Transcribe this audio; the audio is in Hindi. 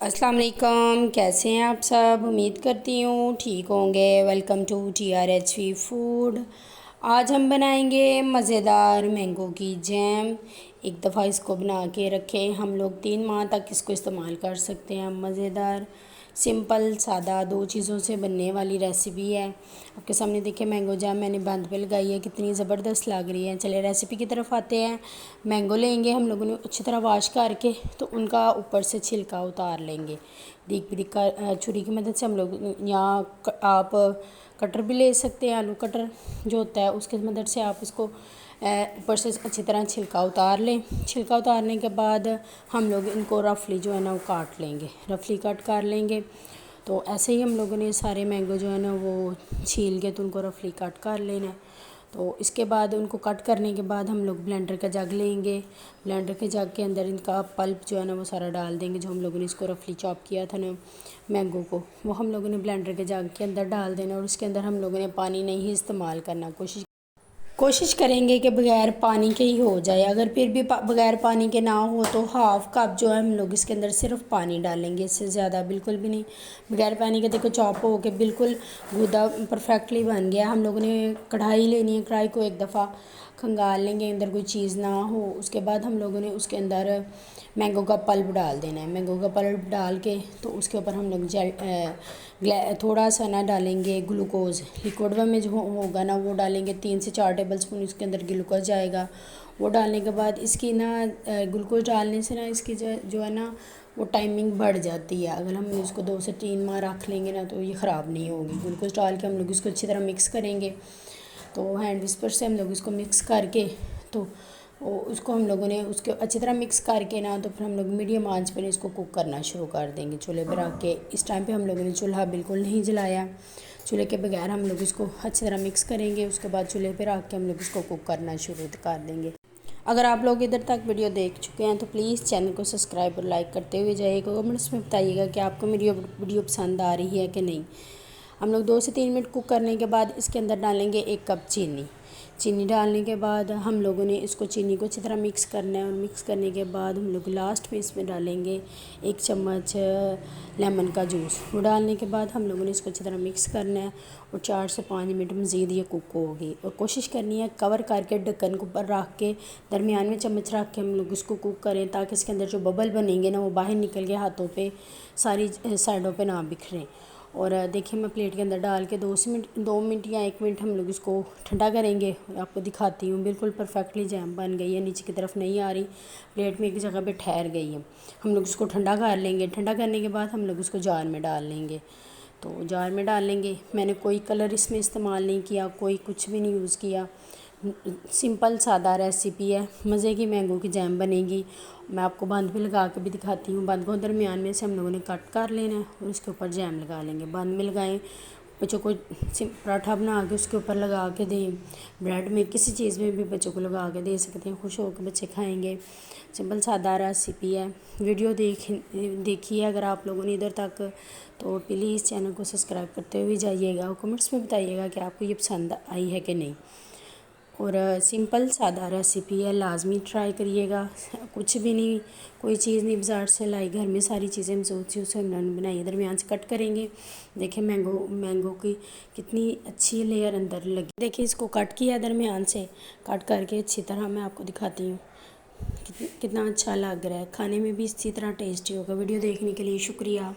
अस्सलाम वालेकुम, कैसे हैं आप सब। उम्मीद करती हूँ ठीक होंगे। Welcome to TRHV food. आज हम बनाएंगे मज़ेदार मैंगो की जैम। एक दफ़ा इसको बना के रखें, हम लोग 3 माह तक इसको इस्तेमाल कर सकते हैं। मज़ेदार सिंपल सादा 2 चीज़ों से बनने वाली रेसिपी है। आपके सामने देखिए मैंगो जैम मैंने बंद पे लगाई है, कितनी ज़बरदस्त लग रही है। चलिए रेसिपी की तरफ आते हैं। मैंगो लेंगे हम लोगों ने अच्छी तरह वॉश करके, तो उनका ऊपर से छिलका उतार लेंगे। बारीक बारीक छुरी की मदद से हम लोग, यहाँ आप कटर भी ले सकते हैं, आलू कटर जो होता है उसकी मदद से आप इसको ऊपर से अच्छी तरह छिलका उतार लें। छिलका उतारने के बाद हम लोग इनको रफली जो है ना वो काट लेंगे, रफली कट कर लेंगे। तो ऐसे ही हम लोगों ने सारे मैंगो जो है ना वो छील के तो उनको रफली कट कर लेना है। तो इसके बाद उनको कट करने के बाद हम लोग ब्लेंडर का जग लेंगे। ब्लेंडर के जग के अंदर इनका पल्प जो है ना वो सारा डाल देंगे। जो हम लोगों ने इसको रफली चॉप किया था ना मैंगो को, वो हम लोगों ने ब्लेंडर के जग के अंदर डाल देना। और उसके अंदर हम लोगों ने पानी नहीं इस्तेमाल करना, कोशिश करेंगे कि बग़ैर पानी के ही हो जाए। अगर फिर भी बग़ैर पानी के ना हो तो हाफ़ कप जो है हम लोग इसके अंदर सिर्फ पानी डालेंगे, इससे ज़्यादा बिल्कुल भी नहीं। बग़ैर पानी के देखो चॉप हो के बिल्कुल गूदा परफेक्टली बन गया। हम लोगों ने कढ़ाई लेनी है, कढ़ाई को एक दफ़ा खंगाल लेंगे, अंदर कोई चीज़ ना हो। उसके बाद हम लोगों ने उसके अंदर मैंगो का पल्प डाल देना है। मैंगो का पल्प डाल के तो उसके ऊपर हम लोग थोड़ा सा ना डालेंगे ग्लूकोज़, लिक्विड में जो होगा ना वो डालेंगे। 3 से 4 टेबलस्पून इसके अंदर ग्लूकोज जाएगा। वो डालने के बाद इसकी ना ग्लूकोज डालने से ना इसकी जो है ना वो टाइमिंग बढ़ जाती है। अगर हम इसको 2 से 3 माह रख लेंगे ना तो ये ख़राब नहीं होगी। ग्लूकोज डाल के हम लोग इसको अच्छी तरह मिक्स करेंगे। तो हैंड विस्पर से हम लोग इसको मिक्स करके तो उसको हम लोगों ने उसके अच्छी तरह मिक्स करके ना तो फिर हम लोग मीडियम आंच पर इसको कुक करना शुरू कर देंगे चूल्हे पर रख के। इस टाइम पे हम लोगों ने चूल्हा बिल्कुल नहीं जलाया, चूल्हे के बगैर हम लोग इसको अच्छी तरह मिक्स करेंगे। उसके बाद चूल्हे पे रख के हम लोग इसको कुक करना शुरू कर देंगे। अगर आप लोग इधर तक वीडियो देख चुके हैं तो प्लीज़ चैनल को सब्सक्राइब और लाइक करते हुए जाइएगा। कमेंट्स में बताइएगा कि आपको मेरी वीडियो पसंद आ रही है कि नहीं। हम लोग 2 से 3 मिनट कुक करने के बाद इसके अंदर डालेंगे 1 कप चीनी। चीनी डालने के बाद हम लोगों ने इसको चीनी को अच्छी तरह मिक्स करना है। और मिक्स करने के बाद हम लोग लास्ट में इसमें डालेंगे 1 चम्मच लेमन का जूस। वो डालने के बाद हम लोगों ने इसको अच्छी तरह मिक्स करना है और 4 से 5 मिनट मज़ीद ये कुक होगी। और कोशिश करनी है कवर करके ढक्कन को ऊपर रख के दरमियान में चम्मच रख के हम लोग इसको कुक करें, ताकि इसके अंदर जो बबल बनेंगे ना वो बाहर निकल के हाथों पे सारी साइडों पे ना बिखरें। और देखिए मैं प्लेट के अंदर डाल के 2 मिनट या 1 मिनट हम लोग इसको ठंडा करेंगे। आपको दिखाती हूँ, बिल्कुल परफेक्टली जैम बन गई है, नीचे की तरफ नहीं आ रही, प्लेट में एक जगह पे ठहर गई है। हम लोग इसको ठंडा कर लेंगे। ठंडा करने के बाद हम लोग इसको जार में डाल लेंगे। तो जार में डाल लेंगे। मैंने कोई कलर इसमें इस्तेमाल नहीं किया, कोई कुछ भी नहीं यूज़ किया। सिंपल सादा रेसिपी है, मज़े की मैंगो की जैम बनेगी। मैं आपको बंद भी लगा के भी दिखाती हूँ। बंद को दरमियान में से हम लोगों ने कट कर लेना है और उसके ऊपर जैम लगा लेंगे। बंद में लगाएं, बच्चों को पराठा बना के उसके ऊपर लगा के दें, ब्रेड में किसी चीज़ में भी बच्चों को लगा के दे सकते हैं, खुश होकर बच्चे खाएंगे। सिंपल सादा रेसिपी है। वीडियो देखिए अगर आप लोगों ने इधर तक, तो प्लीज़ चैनल को सब्सक्राइब करते हुए जाइएगा और कमेंट्स में बताइएगा कि आपको ये पसंद आई है कि नहीं। और सिंपल सादा रेसिपी है, लाजमी ट्राई करिएगा। कुछ भी नहीं, कोई चीज़ नहीं बाज़ार से लाई, घर में सारी चीज़ें मौजूद थी, उसे हमने बनाई। दरमियान से कट करेंगे। देखिए मैंगो की कितनी अच्छी लेयर अंदर लगी। देखिए इसको कट किया दरमियान से, कट करके अच्छी तरह मैं आपको दिखाती हूँ कितना अच्छा लग रहा है। खाने में भी इसी तरह टेस्टी होगा। वीडियो देखने के लिए शुक्रिया।